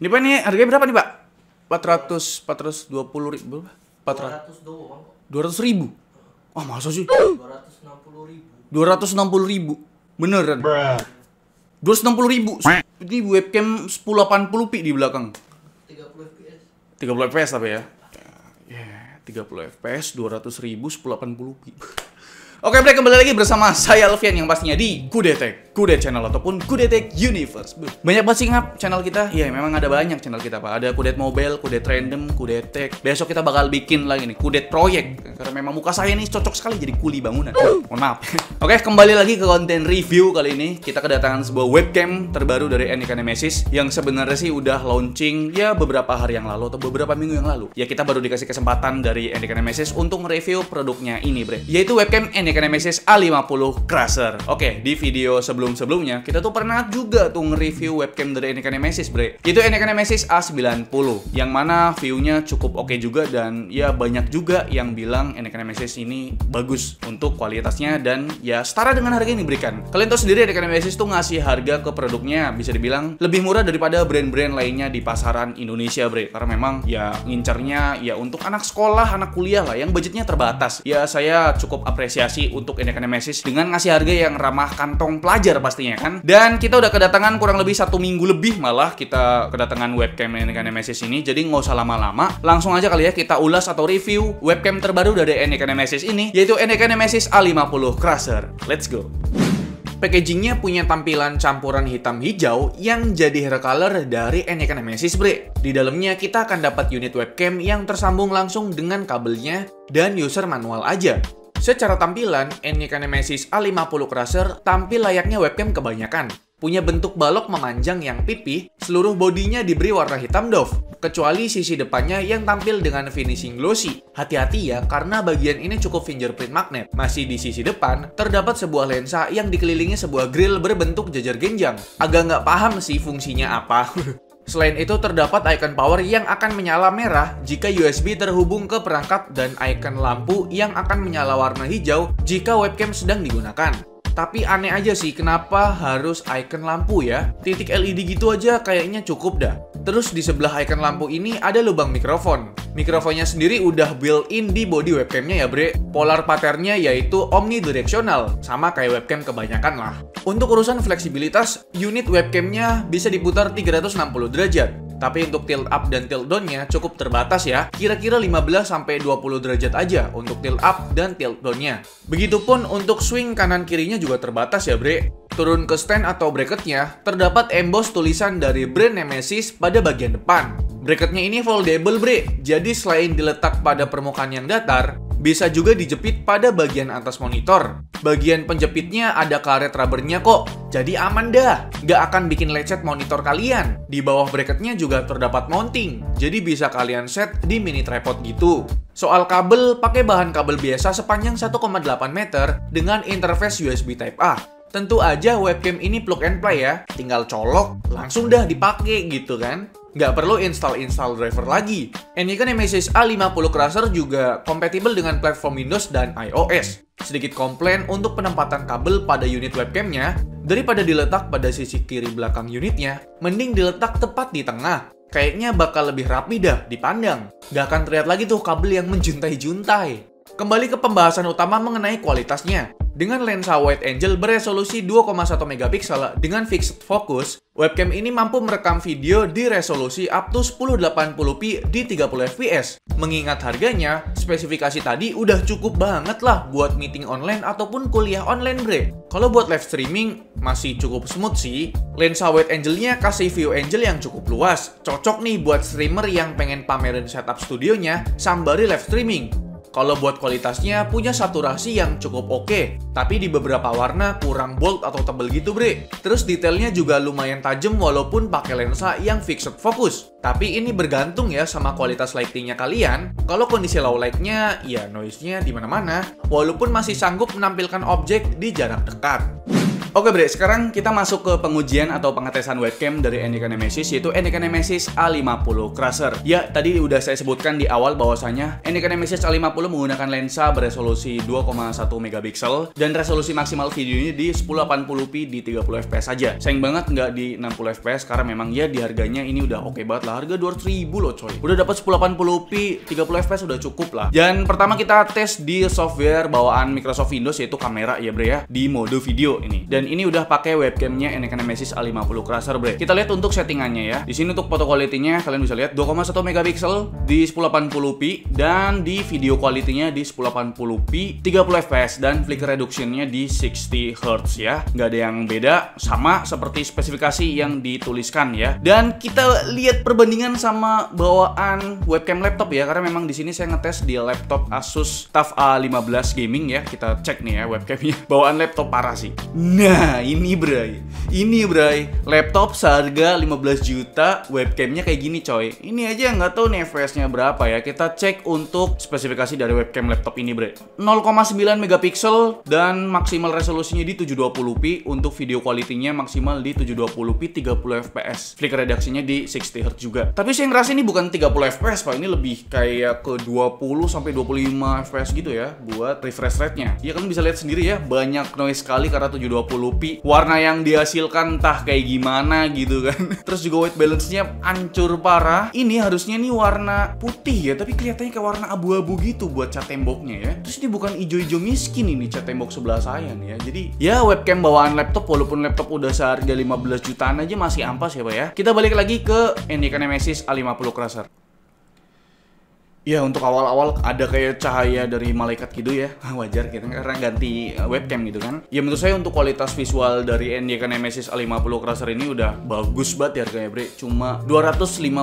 Ini Pak, nih harganya berapa nih Pak? 420 ribu. 200 doang. 200 ribu. Oh masa sih? 260 ribu. 260 ribu. Beneran? 260 ribu. Ini webcam 1080p di belakang. 30 fps. 30 fps tapi ya. Ya, 30 fps 200 ribu 1080p. Oke, Bre, kembali lagi bersama saya Alfian yang pastinya di Kudetek, Kudet Channel ataupun Kudetek Universe. Banyak banget sih ngap channel kita. Iya, memang ada banyak channel kita, Pak. Ada Kudet Mobile, Kudet Random, Kudetek. Besok kita bakal bikin lagi nih Kudet Project. Karena memang muka saya nih cocok sekali jadi kuli bangunan. Mohon maaf. Oke, kembali lagi ke konten review kali ini. Kita kedatangan sebuah webcam terbaru dari Anyca Nemesis yang sebenarnya sih udah launching ya beberapa hari yang lalu atau beberapa minggu yang lalu. Ya kita baru dikasih kesempatan dari Anyca Nemesis untuk nge-review produknya ini, Bre. Yaitu webcam Anyca Nemesis A50 Crusher. Oke, di video sebelum-sebelumnya kita tuh pernah juga tuh nge-review webcam dari Anyca Nemesis, Bre. Itu Anyca Nemesis A90 yang mana view-nya cukup oke juga dan ya banyak juga yang bilang Anyca Nemesis ini bagus untuk kualitasnya dan ya setara dengan harga yang diberikan. Kalian tahu sendiri Anyca Nemesis tuh ngasih harga ke produknya bisa dibilang lebih murah daripada brand-brand lainnya di pasaran Indonesia, Bre. Karena memang ya ngincernya ya untuk anak sekolah, anak kuliah lah yang budgetnya terbatas. Ya saya cukup apresiasi untuk Anyca Nemesis dengan ngasih harga yang ramah kantong pelajar pastinya kan. Dan kita udah kedatangan kurang lebih 1 minggu lebih malah kita kedatangan webcam Anyca Nemesis ini. Jadi nggak usah lama-lama, langsung aja kali ya kita ulas atau review webcam terbaru dari Anyca Nemesis ini, yaitu Anyca Nemesis A50 Crusher. Let's go. Packagingnya punya tampilan campuran hitam hijau yang jadi hair color dari Anyca Nemesis, Bre. Di dalamnya kita akan dapat unit webcam yang tersambung langsung dengan kabelnya dan user manual aja. Secara tampilan, Anyca Nemesis A50 Crusher tampil layaknya webcam kebanyakan. Punya bentuk balok memanjang yang pipih, seluruh bodinya diberi warna hitam doff, kecuali sisi depannya yang tampil dengan finishing glossy. Hati-hati ya, karena bagian ini cukup fingerprint magnet. Masih di sisi depan, terdapat sebuah lensa yang dikelilingi sebuah grill berbentuk jajar genjang. Agak nggak paham sih fungsinya apa. Selain itu, terdapat icon power yang akan menyala merah jika USB terhubung ke perangkat dan icon lampu yang akan menyala warna hijau jika webcam sedang digunakan. Tapi aneh aja sih kenapa harus icon lampu ya? Titik LED gitu aja kayaknya cukup dah. Terus di sebelah icon lampu ini ada lubang mikrofon. Mikrofonnya sendiri udah built-in di body webcamnya ya, Bre. Polar patternnya yaitu omnidirectional, sama kayak webcam kebanyakan lah. Untuk urusan fleksibilitas, unit webcamnya bisa diputar 360 derajat. Tapi untuk tilt up dan tilt down-nya cukup terbatas ya. Kira-kira 15-20 derajat aja untuk tilt up dan tilt down-nya. Begitupun untuk swing kanan kirinya juga terbatas ya, Bre. Turun ke stand atau bracketnya, terdapat emboss tulisan dari brand Nemesis pada bagian depan. Bracketnya ini foldable, Bre. Jadi selain diletak pada permukaan yang datar, bisa juga dijepit pada bagian atas monitor. Bagian penjepitnya ada karet rubbernya kok, jadi aman dah. Nggak akan bikin lecet monitor kalian. Di bawah bracketnya juga terdapat mounting, jadi bisa kalian set di mini tripod gitu. Soal kabel, pakai bahan kabel biasa sepanjang 1,8 meter dengan interface USB Type-A. Tentu aja webcam ini plug and play ya, tinggal colok, langsung dah dipakai gitu kan. Nggak perlu install driver lagi. Anyca Nemesis A50 Crusher juga kompatibel dengan platform Windows dan iOS. Sedikit komplain untuk penempatan kabel pada unit webcamnya, daripada diletak pada sisi kiri belakang unitnya, mending diletak tepat di tengah. Kayaknya bakal lebih rapi dah dipandang. Nggak akan terlihat lagi tuh kabel yang menjuntai-juntai. Kembali ke pembahasan utama mengenai kualitasnya. Dengan lensa wide angle beresolusi 2,1 megapiksel dengan fixed focus, webcam ini mampu merekam video di resolusi up to 1080p di 30 fps. Mengingat harganya, spesifikasi tadi udah cukup banget lah buat meeting online ataupun kuliah online, Bre. Kalau buat live streaming, masih cukup smooth sih. Lensa wide angle-nya kasih view angle yang cukup luas. Cocok nih buat streamer yang pengen pamerin setup studionya sambari live streaming. Kalau buat kualitasnya punya saturasi yang cukup oke, tapi di beberapa warna kurang bold atau tebel gitu, Bre. Terus detailnya juga lumayan tajam walaupun pakai lensa yang fixed focus. Tapi ini bergantung ya sama kualitas lightingnya kalian. Kalau kondisi low light-nya, ya noise-nya di mana-mana, walaupun masih sanggup menampilkan objek di jarak dekat. Oke bre, sekarang kita masuk ke pengujian atau pengetesan webcam dari Anycon Nemesis, yaitu Anycon Nemesis A50 Crusher. Ya, tadi udah saya sebutkan di awal bahwasanya Anycon Nemesis A50 menggunakan lensa beresolusi 2,1 megapiksel dan resolusi maksimal videonya di 1080p di 30 fps saja. Sayang banget nggak di 60 fps karena memang ya di harganya ini udah oke banget lah, harga 200.000 loh coy. Udah dapat 1080p 30 fps udah cukup lah. Dan pertama kita tes di software bawaan Microsoft Windows yaitu kamera ya bre ya, di mode video ini. Dan ini udah pakai webcamnya Anycon Nemesis A50 Crusher bre. Kita lihat untuk settingannya ya. Di sini untuk foto quality-nya kalian bisa lihat 2,1 megapiksel di 1080p dan di video quality-nya di 1080p 30 fps dan flicker reduction-nya di 60 Hz ya. Nggak ada yang beda, sama seperti spesifikasi yang dituliskan ya. Dan kita lihat perbandingan sama bawaan webcam laptop ya, karena memang di sini saya ngetes di laptop Asus TUF A15 Gaming ya. Kita cek nih ya webcamnya. Bawaan laptop parah sih. Nah, ini bray. Ini bray, laptop seharga 15 juta, webcamnya kayak gini coy. Ini aja nggak tahu nih FPS-nya berapa ya. Kita cek untuk spesifikasi dari webcam laptop ini bray. 0,9 megapiksel dan maksimal resolusinya di 720p. Untuk video quality-nya maksimal di 720p 30 fps. Flicker reduction-nya di 60 Hz juga. Tapi saya ngerasa ini bukan 30 fps Pak, ini lebih kayak ke 20 sampai 25 fps gitu ya buat refresh rate-nya. Ya kan bisa lihat sendiri ya, banyak noise sekali karena 720p. Warna yang dihasilkan entah kayak gimana gitu kan. Terus juga white balance-nya hancur parah. Ini harusnya nih warna putih ya, tapi kelihatannya kayak warna abu-abu gitu buat cat temboknya ya. Terus ini bukan hijau-hijau miskin ini cat tembok sebelah saya nih ya. Jadi ya webcam bawaan laptop, walaupun laptop udah seharga 15 jutaan aja masih ampas ya Pak ya. Kita balik lagi ke Anycon Nemesis A50 Crusher. Ya untuk awal-awal ada kayak cahaya dari malaikat gitu ya. Wajar gitu karena ganti webcam gitu kan. Ya menurut saya untuk kualitas visual dari Anycon Nemesis A50 Crusher ini udah bagus banget ya harganya bre. Cuma 259.000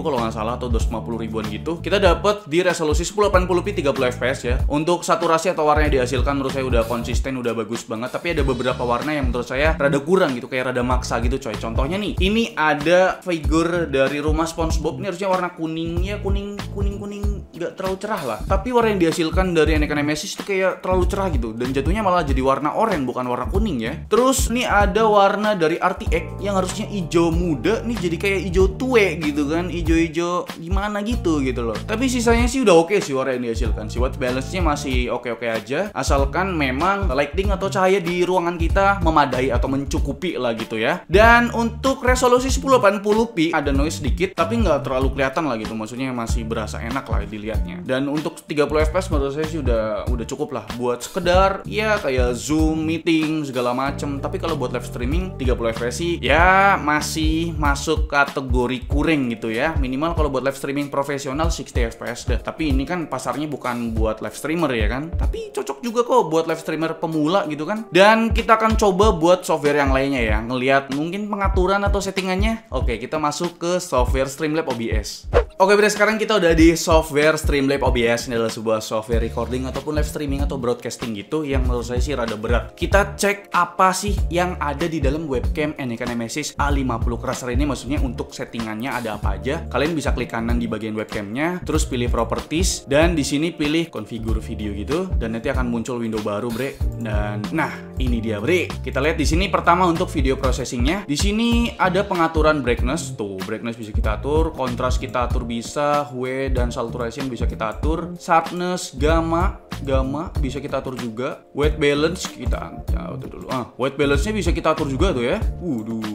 kalau nggak salah atau 250 ribuan gitu. Kita dapat di resolusi 1080p 30 fps ya. Untuk saturasi atau warna yang dihasilkan menurut saya udah konsisten, udah bagus banget. Tapi ada beberapa warna yang menurut saya rada kurang gitu, kayak rada maksa gitu coy. Contohnya nih, ini ada figur dari rumah SpongeBob. Ini harusnya warna kuning ya, kuning nggak terlalu cerah lah, tapi warna yang dihasilkan dari Anycon Nemesis itu kayak terlalu cerah gitu dan jatuhnya malah jadi warna oranye bukan warna kuning ya. Terus nih ada warna dari RTX yang harusnya hijau muda nih jadi kayak hijau tue gitu kan, hijau-hijau gimana gitu loh. Tapi sisanya sih udah oke sih warna yang dihasilkan. Si white balance-nya masih oke-oke aja, asalkan memang lighting atau cahaya di ruangan kita memadai atau mencukupi lah gitu ya. Dan untuk resolusi 1080p ada noise sedikit tapi nggak terlalu kelihatan lah gitu, maksudnya masih berasa enak lah dilihatnya. Dan untuk 30 fps menurut saya sih udah cukup lah buat sekedar ya kayak Zoom, meeting segala macem. Tapi kalau buat live streaming 30 fps sih ya masih masuk kategori kurang gitu ya. Minimal kalau buat live streaming profesional 60 fps deh. Tapi ini kan pasarnya bukan buat live streamer ya kan. Tapi cocok juga kok buat live streamer pemula gitu kan. Dan kita akan coba buat software yang lainnya ya, ngelihat mungkin pengaturan atau settingannya. Oke, kita masuk ke software Streamlabs OBS. Oke bre, sekarang kita udah di software Streamlabs OBS. Ini adalah sebuah software recording ataupun live streaming atau broadcasting gitu yang menurut saya sih rada berat. Kita cek apa sih yang ada di dalam webcam Anycon Nemesis A50 Crusher ini, maksudnya untuk settingannya ada apa aja. Kalian bisa klik kanan di bagian webcamnya, terus pilih properties dan di sini pilih configure video gitu dan nanti akan muncul window baru bre. Dan nah, ini dia bre. Kita lihat di sini pertama untuk video processingnya. Di sini ada pengaturan brightness. Tuh, brightness bisa kita atur, kontras kita atur bisa, hue dan saturation bisa kita atur, sharpness, gamma bisa kita atur juga, white balance kita atur dulu. White balance-nya bisa kita atur juga tuh ya.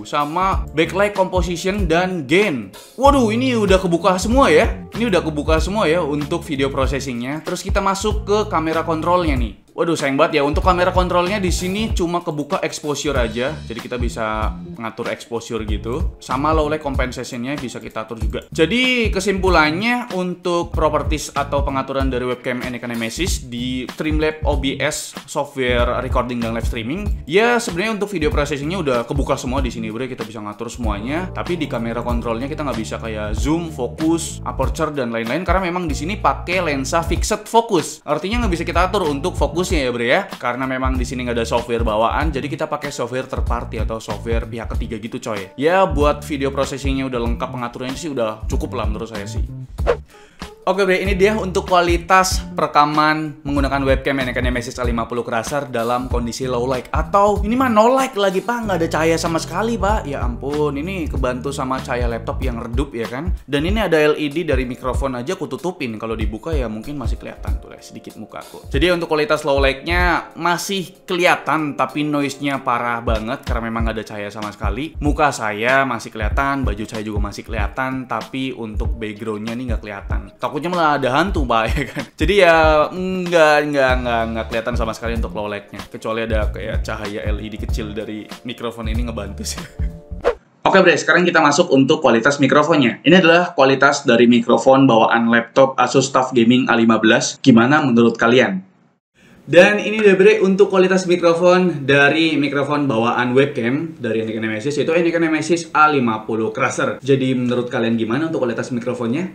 Sama backlight composition dan gain. Waduh, ini udah kebuka semua ya. Ini udah kebuka semua ya untuk video processingnya. Terus kita masuk ke kamera kontrolnya nih. Waduh, sayang banget ya, untuk kamera kontrolnya di sini cuma kebuka exposure aja. Jadi kita bisa ngatur exposure gitu. Sama low light compensation-nya bisa kita atur juga. Jadi kesimpulannya untuk properties atau pengaturan dari webcam Anycon Nemesis di Streamlabs OBS software recording dan live streaming, ya sebenarnya untuk video processing-nya udah kebuka semua di sini, bro. Kita bisa ngatur semuanya. Tapi di kamera kontrolnya kita nggak bisa kayak zoom, fokus, aperture dan lain-lain karena memang di sini pakai lensa fixed focus. Artinya nggak bisa kita atur untuk fokus ya bre ya, karena memang di sini nggak ada software bawaan, jadi kita pakai software third party atau software pihak ketiga gitu coy. Ya buat video processingnya udah lengkap, pengaturannya sih udah cukup lah menurut saya sih. Oke bre, ini dia untuk kualitas perekaman menggunakan webcam Anakin Nemesis A50 Crusher dalam kondisi low light. Atau ini mah no light lagi pak, nggak ada cahaya sama sekali pak. Ya ampun, ini kebantu sama cahaya laptop yang redup ya kan. Dan ini ada LED dari mikrofon aja aku tutupin. Kalau dibuka ya mungkin masih kelihatan tuh sedikit mukaku. Jadi untuk kualitas low light-nya masih kelihatan, tapi noise-nya parah banget karena memang nggak ada cahaya sama sekali. Muka saya masih kelihatan, baju saya juga masih kelihatan, tapi untuk background-nya nih nggak kelihatan. Takutnya malah ada hantu pak ya kan. Jadi ya nggak kelihatan sama sekali untuk low light-nya, kecuali ada kayak cahaya LED kecil dari mikrofon ini ngebantu sih. Oke bre, sekarang kita masuk untuk kualitas mikrofonnya. Ini adalah kualitas dari mikrofon bawaan laptop Asus TUF Gaming A15. Gimana menurut kalian? Dan ini deh bre untuk kualitas mikrofon dari mikrofon bawaan webcam dari Anakin Nemesis, yaitu Anakin Nemesis A50 Crusher. Jadi menurut kalian gimana untuk kualitas mikrofonnya?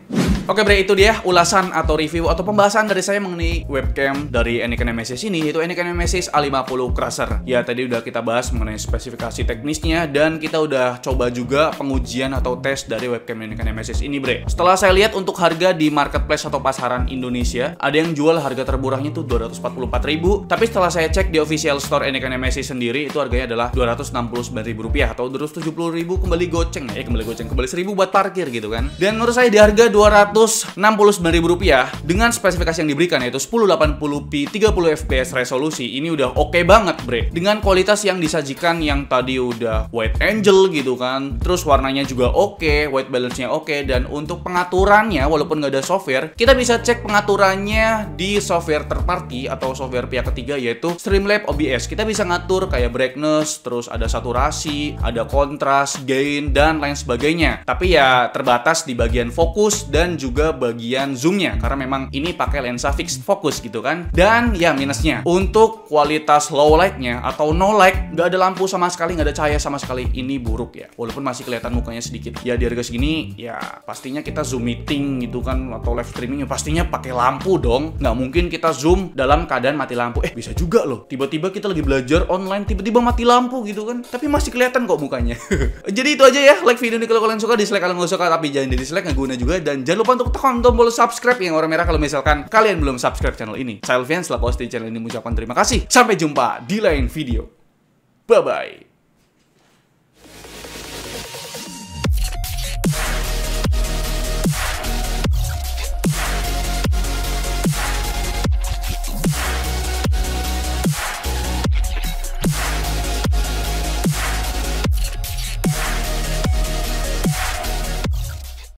Oke bre, itu dia ulasan atau review atau pembahasan dari saya mengenai webcam dari Anakin Nemesis ini, yaitu Anakin Nemesis A50 Crusher. Ya tadi udah kita bahas mengenai spesifikasi teknisnya, dan kita udah coba juga pengujian atau tes dari webcam Anakin Nemesis ini bre. Setelah saya lihat untuk harga di marketplace atau pasaran Indonesia, ada yang jual harga termurahnya tuh 244.000, tapi setelah saya cek di official store Anakin Nemesis sendiri, itu harganya adalah Rp269.000 atau Rp270.000 kembali goceng. Kembali 1.000 buat parkir gitu kan. Dan menurut saya di harga Rp269.000 dengan spesifikasi yang diberikan yaitu 1080p 30 fps resolusi, ini udah oke banget bre. Dengan kualitas yang disajikan yang tadi udah white angel gitu kan, terus warnanya juga oke, white balance-nya oke, dan untuk pengaturannya walaupun nggak ada software, kita bisa cek pengaturannya di software third party atau software pihak ketiga yaitu Streamlabs OBS. Kita bisa ngatur kayak brightness, terus ada saturasi, ada kontras, gain, dan lain sebagainya. Tapi ya terbatas di bagian fokus dan juga bagian zoomnya karena memang ini pakai lensa fixed focus gitu kan. Dan ya minusnya untuk kualitas low light-nya atau no light, nggak ada lampu sama sekali, nggak ada cahaya sama sekali, ini buruk ya. Walaupun masih kelihatan mukanya sedikit. Ya di harga segini ya pastinya kita zoom meeting gitu kan atau live streaming ya pastinya pakai lampu dong. Nggak mungkin kita zoom dalam keadaan mati lampu. Bisa juga loh, tiba-tiba kita lagi belajar online tiba-tiba mati lampu gitu kan, tapi masih kelihatan kok mukanya. Jadi itu aja ya, like video ini kalau kalian suka, dislike kalau nggak suka, tapi jangan di dislike, nggak guna juga. Dan jangan lupa untuk tekan tombol subscribe yang warna merah kalau misalkan kalian belum subscribe channel ini. Saya Alfian, setelah post di channel ini mengucapkan terima kasih. Sampai jumpa di lain video. Bye bye.